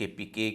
KPK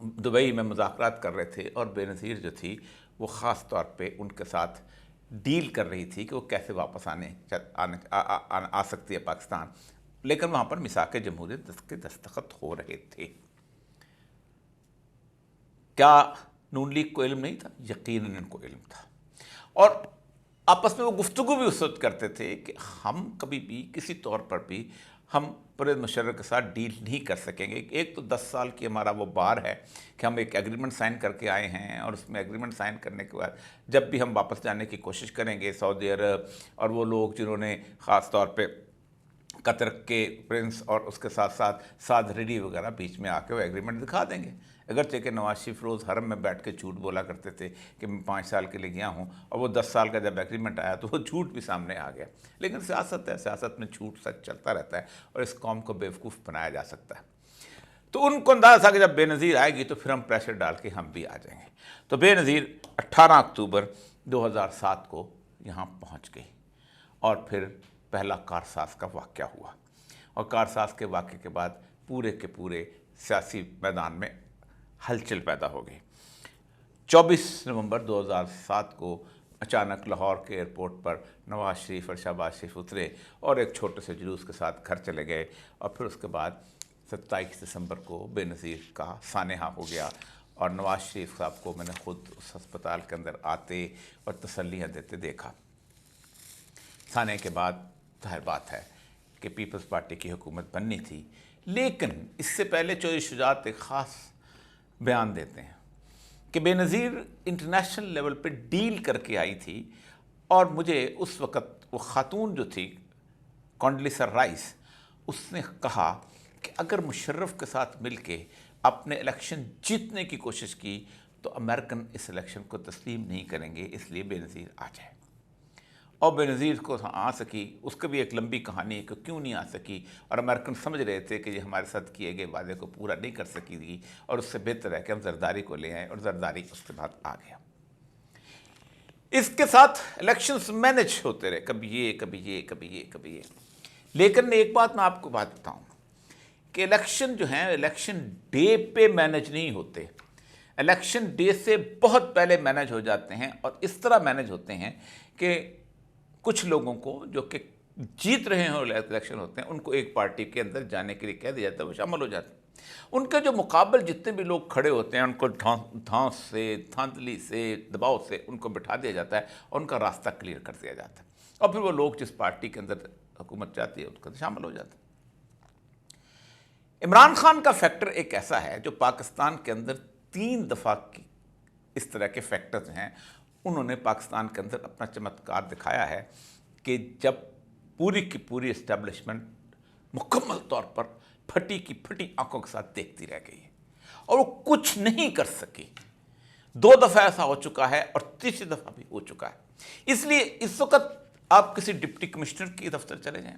Dubai میں مذاکرات کر رہے تھے اور بینظیر جو تھی وہ خاص طور پہ ان کے ساتھ ڈیل کر رہی تھی کہ وہ کیسے واپس آ سکتی ہے پاکستان، لیکن وہاں پر میثاق جمہوریت کے دستخط ہو رہے تھے۔ کیا نون لیگ کو علم نہیں تھا؟ یقیناً ان کو علم تھا، اور آپس میں وہ گفتگو بھی اس وقت کرتے تھے کہ ہم کبھی بھی کسی طور پر بھی ہم پرویز مشرف کے ساتھ ڈیل نہیں کر سکیں گے۔ ایک تو 10 سال کی ہمارا وہ بار ہے کہ ہم ایک ایگریمنٹ سائن کر کے آئے ہیں، اور اس میں ایگریمنٹ سائن کرنے کے بعد جب بھی ہم واپس جانے کی کوشش کریں گے، سعودی عرب اور وہ لوگ جنہوں نے خاص طور پہ قطر کے پرنس اور اس کے ساتھ ساتھ سعد ریڈی وغیرہ بیچ میں آ کے وہ ایگریمنٹ دکھا دیں گے۔ اگرچہ کہ نواز شریف روز حرم میں بیٹھ کے جھوٹ بولا کرتے تھے کہ میں 5 سال کے لیے گیا ہوں، اور وہ 10 سال کا جب ایگریمنٹ آیا تو وہ جھوٹ بھی سامنے آ گیا۔ لیکن سیاست ہے، سیاست میں جھوٹ سچ چلتا رہتا ہے، اور اس قوم کو بیوقوف بنایا جا سکتا ہے۔ تو ان کو اندازہ تھا کہ جب بے نظیر آئے گی تو پھر ہم پریشر ڈال کے ہم بھی آ جائیں گے۔ تو بے نظیر 18 اکتوبر 2007 کو یہاں پہنچ گئی، اور پھر پہلا کارساز کا واقعہ ہوا، اور کارساز کے واقعے کے بعد پورے کے پورے سیاسی میدان میں ہلچل پیدا ہو گئی۔ 24 نومبر 2007 کو اچانک لاہور کے ایئرپورٹ پر نواز شریف اور شہباز شریف اترے اور ایک چھوٹے سے جلوس کے ساتھ گھر چلے گئے، اور پھر اس کے بعد 27 دسمبر کو بے نظیر کا سانحہ ہو گیا، اور نواز شریف صاحب کو میں نے خود اس ہسپتال کے اندر آتے اور تسلیاں دیتے دیکھا۔ سانحے کے بعد ظاہر بات ہے کہ پیپلز پارٹی کی حکومت بننی تھی، لیکن اس سے پہلے چودھری شجاعت ایک خاص بیان دیتے ہیں کہ بے نظیر انٹرنیشنل لیول پہ ڈیل کر کے آئی تھی، اور مجھے اس وقت وہ خاتون جو تھی کونڈلیسا رائس، اس نے کہا کہ اگر مشرف کے ساتھ مل کے اپنے الیکشن جیتنے کی کوشش کی تو امریکن اس الیکشن کو تسلیم نہیں کریں گے، اس لیے بے نظیر آ جائے۔ اور بے نظیر کو آ سکی، اس کی بھی ایک لمبی کہانی ہے کہ کیوں نہیں آ سکی، اور امریکن سمجھ رہے تھے کہ یہ ہمارے ساتھ کیے گئے وعدے کو پورا نہیں کر سکی تھی، اور اس سے بہتر ہے کہ ہم زرداری کو لے آئیں، اور زرداری اس کے بعد آ گیا۔ اس کے ساتھ الیکشنز مینج ہوتے رہے، کبھی یہ کبھی یہ کبھی یہ کبھی یہ، لیکن ایک بات میں آپ کو بات بتاؤں کہ الیکشن جو ہیں الیکشن ڈے پہ مینج نہیں ہوتے، الیکشن ڈے سے بہت پہلے مینج ہو جاتے ہیں، اور اس طرح مینج ہوتے ہیں کہ کچھ لوگوں کو جو کہ جیت رہے ہیں الیکشن ہوتے ہیں، ان کو ایک پارٹی کے اندر جانے کے لیے کہہ دیا جاتا ہے، وہ شامل ہو جاتے ہیں۔ ان کے جو مقابل جتنے بھی لوگ کھڑے ہوتے ہیں، ان کو دھانس سے، دھاندلی سے، دباؤ سے ان کو بٹھا دیا جاتا ہے، اور ان کا راستہ کلیئر کر دیا جاتا ہے، اور پھر وہ لوگ جس پارٹی کے اندر حکومت چاہتی ہے اس کے اندر شامل ہو جاتے ہیں۔ عمران خان کا فیکٹر ایک ایسا ہے جو پاکستان کے اندر 3 دفعہ کی اس طرح کے فیکٹرز ہیں، انہوں نے پاکستان کے اندر اپنا چمتکار دکھایا ہے کہ جب پوری کی پوری اسٹیبلشمنٹ مکمل طور پر پھٹی کی پھٹی آنکھوں کے ساتھ دیکھتی رہ گئی ہے، اور وہ کچھ نہیں کر سکی۔ 2 دفعہ ایسا ہو چکا ہے، اور تیسری دفعہ بھی ہو چکا ہے۔ اس لیے اس وقت آپ کسی ڈپٹی کمشنر کی دفتر چلے جائیں،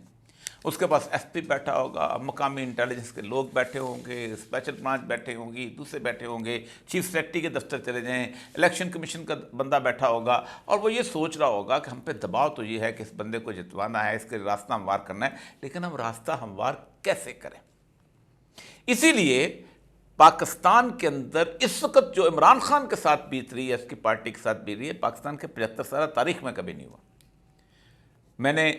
اس کے پاس ایس پی بیٹھا ہوگا، مقامی انٹیلیجنس کے لوگ بیٹھے ہوں گے، اسپیشل برانچ بیٹھے ہوں گی، دوسرے بیٹھے ہوں گے، چیف سیکرٹری کے دفتر چلے جائیں، الیکشن کمیشن کا بندہ بیٹھا ہوگا، اور وہ یہ سوچ رہا ہوگا کہ ہم پہ دباؤ تو یہ ہے کہ اس بندے کو جتوانا ہے، اس کے راستہ ہموار کرنا ہے، لیکن ہم راستہ ہموار کیسے کریں؟ اسی لیے پاکستان کے اندر اس وقت جو عمران خان کے ساتھ بیت رہی ہے، اس کی پارٹی کے ساتھ بیت رہی ہے، پاکستان کے 75 سالہ تاریخ میں کبھی نہیں ہوا۔ میں نے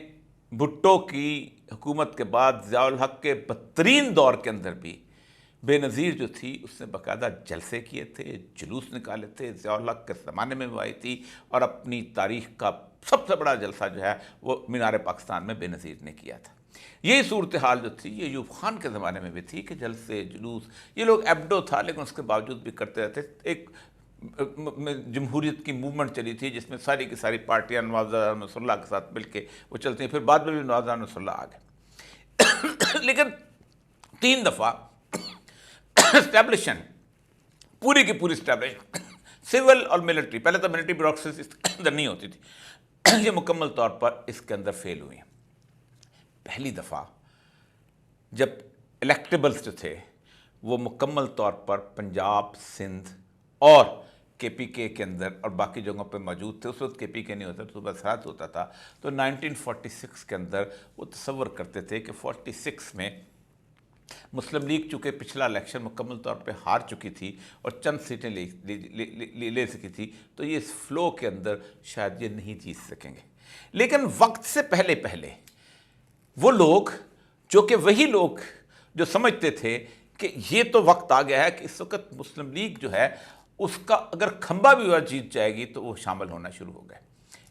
بھٹو کی حکومت کے بعد ضیاء الحق کے بدترین دور کے اندر بھی بے نظیر جو تھی اس نے باقاعدہ جلسے کیے تھے، جلوس نکالے تھے، ضیاء الحق کے زمانے میں وہ آئی تھی، اور اپنی تاریخ کا سب سے بڑا جلسہ جو ہے وہ مینار پاکستان میں بے نظیر نے کیا تھا۔ یہی صورتحال جو تھی یہ ایوب خان کے زمانے میں بھی تھی کہ جلسے جلوس یہ لوگ ایبڈو تھا لیکن اس کے باوجود بھی کرتے رہتے۔ ایک جمہوریت کی موومنٹ چلی تھی جس میں ساری کی ساری پارٹیاں نواز نصر اللہ کے ساتھ مل کے وہ چلتی ہیں، پھر بعد میں بھی نواز نصر اللہ آ گئے، لیکن 3 دفعہ اسٹیبلشن پوری کی پوری اسٹیبلشن سول اور ملٹری، پہلے تو ملٹری بیوروکریسی اس کے اندر نہیں ہوتی تھی، یہ مکمل طور پر اس کے اندر فیل ہوئی ہیں۔ پہلی دفعہ جب الیکٹیبلز جو تھے وہ مکمل طور پر پنجاب، سندھ اور کے پی کے اندر اور باقی جگہوں پہ موجود تھے، اس وقت کے پی کے نہیں ہوتا تو صوبہ سرحد ہوتا تھا، تو 1946 کے اندر وہ تصور کرتے تھے کہ 46 میں مسلم لیگ چونکہ پچھلا الیکشن مکمل طور پہ ہار چکی تھی اور چند سیٹیں لے سکی تھی، تو یہ اس فلو کے اندر شاید یہ نہیں جیت سکیں گے۔ لیکن وقت سے پہلے وہ لوگ جو کہ وہی لوگ جو سمجھتے تھے کہ یہ تو وقت آ گیا ہے کہ اس وقت مسلم لیگ جو ہے اس کا اگر کھمبا بھی ہوا جیت جائے گی تو وہ شامل ہونا شروع ہو گئے۔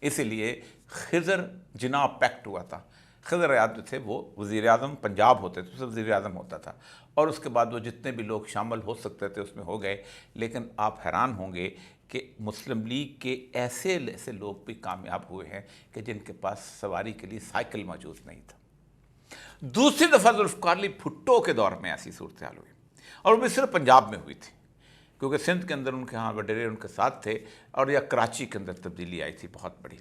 اسی لیے خضر جناح پیکٹ ہوا تھا۔ خضر یاد جو تھے وہ وزیر اعظم پنجاب ہوتے تھے، وزیر اعظم ہوتا تھا، اور اس کے بعد وہ جتنے بھی لوگ شامل ہو سکتے تھے اس میں ہو گئے۔ لیکن آپ حیران ہوں گے کہ مسلم لیگ کے ایسے لوگ بھی کامیاب ہوئے ہیں کہ جن کے پاس سواری کے لیے سائیکل موجود نہیں تھا۔ دوسری دفعہ ذوالفقار علی بھٹو کے دور میں ایسی صورتحال ہوئی، اور وہ بھی صرف پنجاب میں ہوئی تھی، کیونکہ سندھ کے اندر ان کے ہاں وڈیرے ان کے ساتھ تھے، اور یا کراچی کے اندر تبدیلی آئی تھی بہت بڑی۔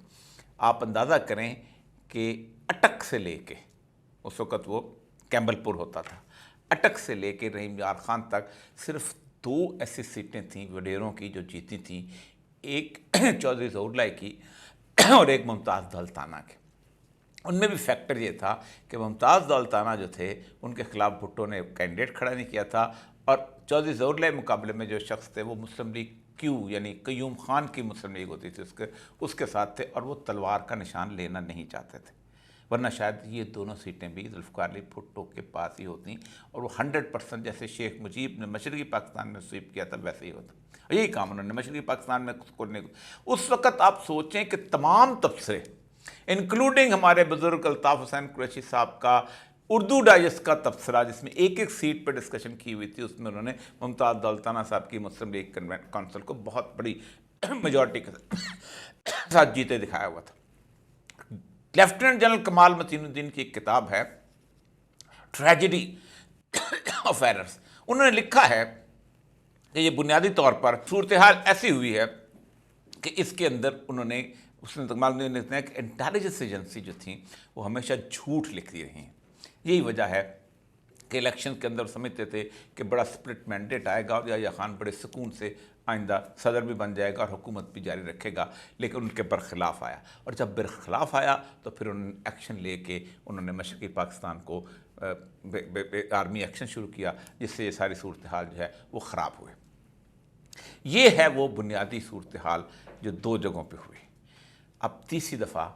آپ اندازہ کریں کہ اٹک سے لے کے، اس وقت وہ کیمبل پور ہوتا تھا، اٹک سے لے کے رحیم یار خان تک صرف 2 ایسی سیٹیں تھیں وڈیروں کی جو جیتی تھیں، ایک چودھری ظہور اللہ کی اور ایک ممتاز دولتانہ کی۔ ان میں بھی فیکٹر یہ تھا کہ ممتاز دولتانہ جو تھے ان کے خلاف بھٹو نے کینڈیڈیٹ کھڑا نہیں کیا تھا، اور چودھری ظہور اللہ مقابلے میں جو شخص تھے وہ مسلم لیگ کیو یعنی قیوم خان کی مسلم لیگ ہوتی تھی اس کے ساتھ تھے، اور وہ تلوار کا نشان لینا نہیں چاہتے تھے، ورنہ شاید یہ دونوں سیٹیں بھی ذوالفقار علی بھٹو کے پاس ہی ہوتی، اور وہ 100% جیسے شیخ مجیب نے مشرقی پاکستان میں سویپ کیا تھا ویسے ہی ہوتا۔ یہی کام انہوں نے مشرقی پاکستان میں کرنے کو۔ اس وقت آپ سوچیں کہ تمام تبصرے انکلوڈنگ ہمارے بزرگ الطاف حسین قریشی صاحب کا اردو ڈائجسٹ کا تبصرہ جس میں ایک سیٹ پہ ڈسکشن کی ہوئی تھی، اس میں انہوں نے ممتاز دولتانہ صاحب کی مسلم لیگ کونسل کو بہت بڑی میجورٹی کے ساتھ جیتے دکھایا ہوا تھا۔ لیفٹیننٹ جنرل کمال متین الدین کی ایک کتاب ہے ٹریجڈی آف ایررز، انہوں نے لکھا ہے کہ یہ بنیادی طور پر صورتحال ایسی ہوئی ہے کہ اس کے اندر انہوں نے اس نے کمال نے لکھتے ہیں کہ انٹیلیجنس ایجنسی جو تھیں وہ ہمیشہ جھوٹ لکھتی رہی ہیں۔ یہی وجہ ہے کہ الیکشن کے اندر سمجھتے تھے کہ بڑا سپلٹ مینڈیٹ آئے گا اور یحییٰ خان بڑے سکون سے آئندہ صدر بھی بن جائے گا اور حکومت بھی جاری رکھے گا، لیکن ان کے برخلاف آیا، اور جب برخلاف آیا تو پھر انہوں نے ایکشن لے کے انہوں نے مشرقی پاکستان کو آرمی ایکشن شروع کیا، جس سے یہ ساری صورتحال جو ہے وہ خراب ہوئے۔ یہ ہے وہ بنیادی صورتحال جو 2 جگہوں پہ ہوئی۔ اب تیسری دفعہ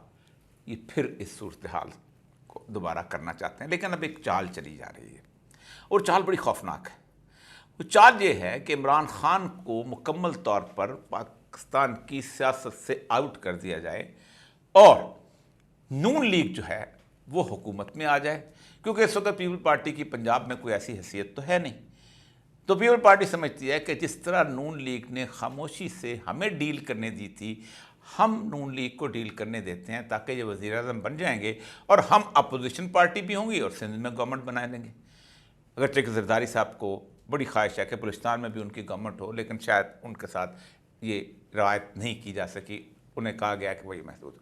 یہ پھر اس صورتحال کو دوبارہ کرنا چاہتے ہیں، لیکن اب ایک چال چلی جا رہی ہے، اور چال بڑی خوفناک ہے۔ وہ چال یہ ہے کہ عمران خان کو مکمل طور پر پاکستان کی سیاست سے آؤٹ کر دیا جائے اور نون لیگ جو ہے وہ حکومت میں آ جائے، کیونکہ اس وقت پیپل پارٹی کی پنجاب میں کوئی ایسی حیثیت تو ہے نہیں۔ تو پیپل پارٹی سمجھتی ہے کہ جس طرح نون لیگ نے خاموشی سے ہمیں ڈیل کرنے دی تھی، ہم نون لیگ کو ڈیل کرنے دیتے ہیں تاکہ یہ وزیر اعظم بن جائیں گے اور ہم اپوزیشن پارٹی بھی ہوں گی اور سندھ میں گورنمنٹ بنا لیں گے۔ اگرچہ کہ زرداری صاحب کو بڑی خواہش ہے کہ بلوچستان میں بھی ان کی گورنمنٹ ہو، لیکن شاید ان کے ساتھ یہ روایت نہیں کی جا سکی، انہیں کہا گیا کہ وہی محدود۔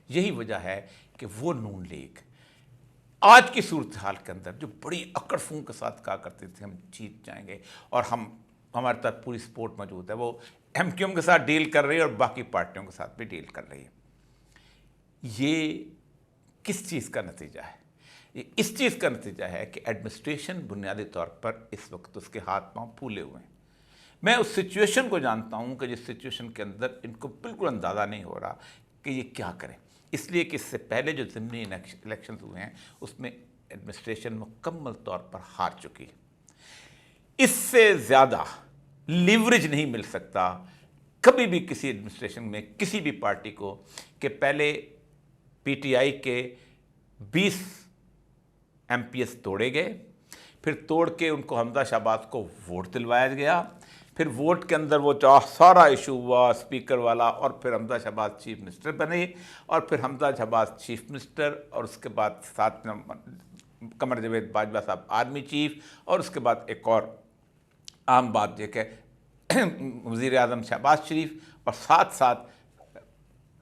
یہی وجہ ہے کہ وہ نون لیگ آج کی صورتحال کے اندر جو بڑی اکڑ فون کے ساتھ کہا کرتے تھے ہم جیت جائیں گے اور ہمارے تک پوری سپورٹ موجود ہے، وہ ایم کیو ایم کے ساتھ ڈیل کر رہی ہے اور باقی پارٹیوں کے ساتھ بھی ڈیل کر رہی ہے۔ یہ کس چیز کا نتیجہ ہے؟ یہ اس چیز کا نتیجہ ہے کہ ایڈمنسٹریشن بنیادی طور پر اس وقت اس کے ہاتھ پاؤں پھولے ہوئے ہیں۔ میں اس سچویشن کو جانتا ہوں کہ جس سچویشن کے اندر ان کو بالکل اندازہ نہیں ہو رہا کہ یہ کیا کریں، اس لیے کہ اس سے پہلے جو ضمنی الیکشنز ہوئے ہیں اس میں ایڈمنسٹریشن مکمل طور پر ہار چکی ہے۔ اس سے زیادہ لیوریج نہیں مل سکتا کبھی بھی کسی ایڈمنسٹریشن میں کسی بھی پارٹی کو کہ پہلے پی ٹی آئی کے 20 ایم پی ایس توڑے گئے، پھر توڑ کے ان کو حمزہ شہباز کو ووٹ دلوایا گیا، پھر ووٹ کے اندر وہ سارا ایشو ہوا اسپیکر والا، اور پھر حمزہ شہباز چیف منسٹر بنے، اور پھر حمزہ شہباز چیف منسٹر، اور اس کے بعد ساتھ قمر جاوید باجوہ صاحب آرمی چیف، اور اس کے بعد ایک اور عام بات یہ کہ وزیر اعظم شہباز شریف، اور ساتھ ساتھ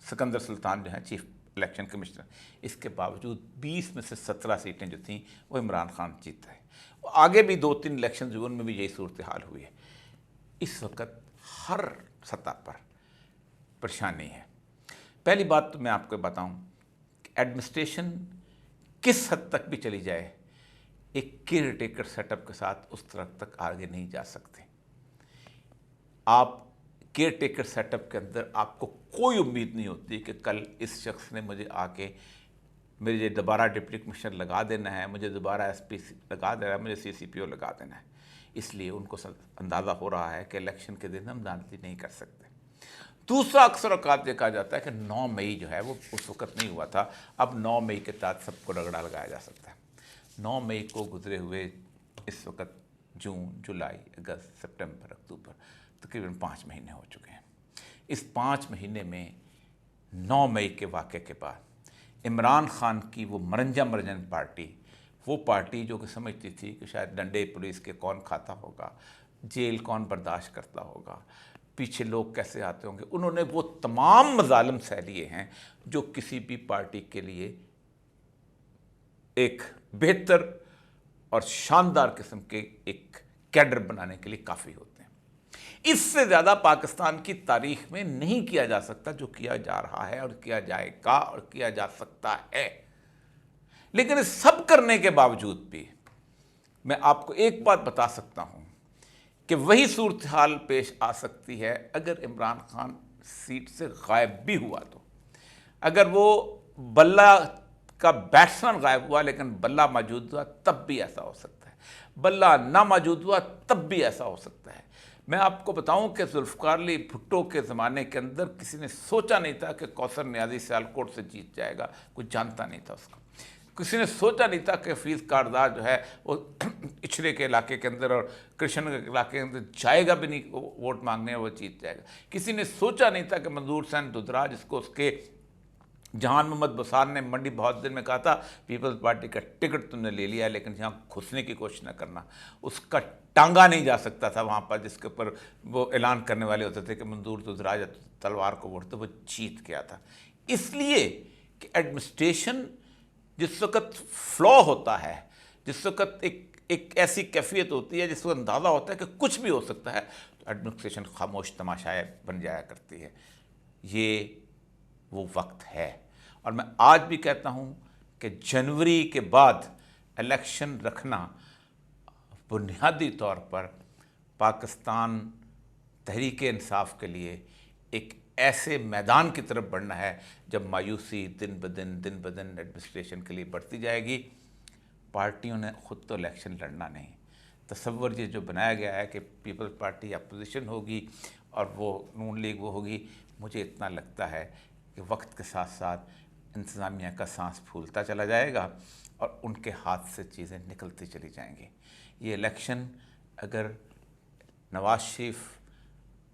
سکندر سلطان جو ہیں چیف الیکشن کمشنر۔ اس کے باوجود 20 میں سے 17 سیٹیں جو تھیں وہ عمران خان جیتا ہے۔ آگے بھی 2-3 الیکشن ہوئے، ان میں بھی یہی صورتحال ہوئی ہے۔ اس وقت ہر سطح پر پریشانی ہے۔ پہلی بات تو میں آپ کو بتاؤں کہ ایڈمنسٹریشن کس حد تک بھی چلی جائے، ایک کیئر ٹیکر سیٹ اپ کے ساتھ اس طرح تک آگے نہیں جا سکتے۔ آپ کیئر ٹیکر سیٹ اپ کے اندر آپ کو کوئی امید نہیں ہوتی کہ کل اس شخص نے مجھے آ کے مجھے دوبارہ ڈپٹی کمشنر لگا دینا ہے، مجھے دوبارہ ایس پی لگا دینا ہے، مجھے سی سی پی او لگا دینا ہے۔ اس لیے ان کو اندازہ ہو رہا ہے کہ الیکشن کے دن ہم دانتی نہیں کر سکتے۔ دوسرا اکثر اوقات یہ کہا جاتا ہے کہ 9 مئی جو ہے وہ اس وقت نہیں ہوا تھا، اب 9 مئی کے تحت سب کو رگڑا لگایا جا سکتا ہے۔ 9 مئی کو گزرے ہوئے اس وقت جون، جولائی، اگست، سپٹمبر، اکتوبر تقریباً 5 مہینے ہو چکے ہیں۔ اس 5 مہینے میں 9 مئی کے واقعے کے بعد عمران خان کی وہ مرنجن پارٹی، وہ پارٹی جو کہ سمجھتی تھی کہ شاید ڈنڈے پولیس کے کون کھاتا ہوگا، جیل کون برداشت کرتا ہوگا، پیچھے لوگ کیسے آتے ہوں گے، انہوں نے وہ تمام مظالم سہ لیے ہیں جو کسی بھی پارٹی کے لیے ایک بہتر اور شاندار قسم کے ایک کیڈر بنانے کے لیے کافی ہوتے ہیں۔ اس سے زیادہ پاکستان کی تاریخ میں نہیں کیا جا سکتا جو کیا جا رہا ہے اور کیا جائے گا اور کیا جا سکتا ہے۔ لیکن اس سب کرنے کے باوجود بھی میں آپ کو ایک بات بتا سکتا ہوں کہ وہی صورتحال پیش آ سکتی ہے اگر عمران خان سیٹ سے غائب بھی ہوا تو۔ اگر وہ بلہ کا بیٹسمین غائب ہوا لیکن بلہ موجود ہوا تب بھی ایسا ہو سکتا ہے، بلہ نہ موجود ہوا تب بھی ایسا ہو سکتا ہے۔ میں آپ کو بتاؤں کہ ذوالفقار علی بھٹو کے زمانے کے اندر کسی نے سوچا نہیں تھا کہ کوثر نیازی سیالکوٹ سے جیت جائے گا، کوئی جانتا نہیں تھا اس کو۔ کسی نے سوچا نہیں تھا کہ حفیظ کاردار جو ہے وہ اچھلے کے علاقے کے اندر اور کرشن کے علاقے کے اندر جائے گا بھی نہیں ووٹ مانگنے، وہ جیت جائے گا۔ کسی نے سوچا نہیں تھا کہ منظور حسین ددرا، جس کو اس کے جہان محمد بسار نے منڈی بہت دن میں کہا تھا پیپلز پارٹی کا ٹکٹ تم نے لے لیا لیکن یہاں گھسنے کی کوشش نہ کرنا، اس کا ٹانگا نہیں جا سکتا تھا وہاں پر، جس کے اوپر وہ اعلان کرنے والے ہوتے تھے کہ منظور ددرا یا تلوار کو ووٹ، تو وہ جیت گیا تھا۔ اس لیے کہ ایڈمنسٹریشن جس وقت فلو ہوتا ہے، جس وقت ایک ایسی کیفیت ہوتی ہے جس کو اندازہ ہوتا ہے کہ کچھ بھی ہو سکتا ہے، تو ایڈمنسٹریشن خاموش تماشائے بن جایا کرتی ہے۔ یہ وہ وقت ہے، اور میں آج بھی کہتا ہوں کہ جنوری کے بعد الیکشن رکھنا بنیادی طور پر پاکستان تحریک انصاف کے لیے ایک ایسے میدان کی طرف بڑھنا ہے جب مایوسی دن بدن ایڈمنسٹریشن کے لیے بڑھتی جائے گی۔ پارٹیوں نے خود تو الیکشن لڑنا نہیں، تصور یہ جو بنایا گیا ہے کہ پیپلز پارٹی اپوزیشن ہوگی اور وہ نون لیگ وہ ہوگی، مجھے اتنا لگتا ہے کہ وقت کے ساتھ ساتھ انتظامیہ کا سانس پھولتا چلا جائے گا اور ان کے ہاتھ سے چیزیں نکلتی چلی جائیں گی۔ یہ الیکشن اگر نواز شریف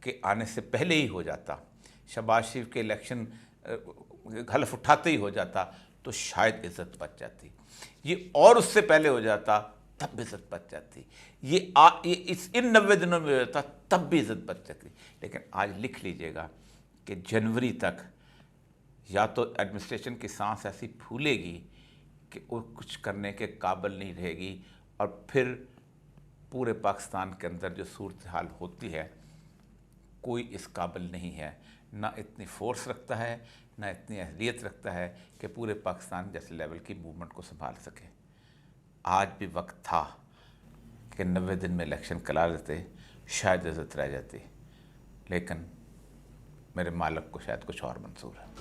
کے آنے سے پہلے ہی ہو جاتا، شہباز شریف کے الیکشن حلف اٹھاتے ہی ہو جاتا تو شاید عزت بچ جاتی، یہ اور اس سے پہلے ہو جاتا تب بھی عزت بچ جاتی، ان 90 دنوں میں ہو جاتا تب بھی عزت بچ جاتی۔ لیکن آج لکھ لیجئے گا کہ جنوری تک یا تو ایڈمنسٹریشن کی سانس ایسی پھولے گی کہ وہ کچھ کرنے کے قابل نہیں رہے گی، اور پھر پورے پاکستان کے اندر جو صورتحال ہوتی ہے کوئی اس قابل نہیں ہے، نہ اتنی فورس رکھتا ہے، نہ اتنی اہلیت رکھتا ہے کہ پورے پاکستان جیسے لیول کی موومنٹ کو سنبھال سکے۔ آج بھی وقت تھا کہ 90 دن میں الیکشن کرا لیتے، شاید عزت رہ جاتی، لیکن میرے مالک کو شاید کچھ اور منظور ہے۔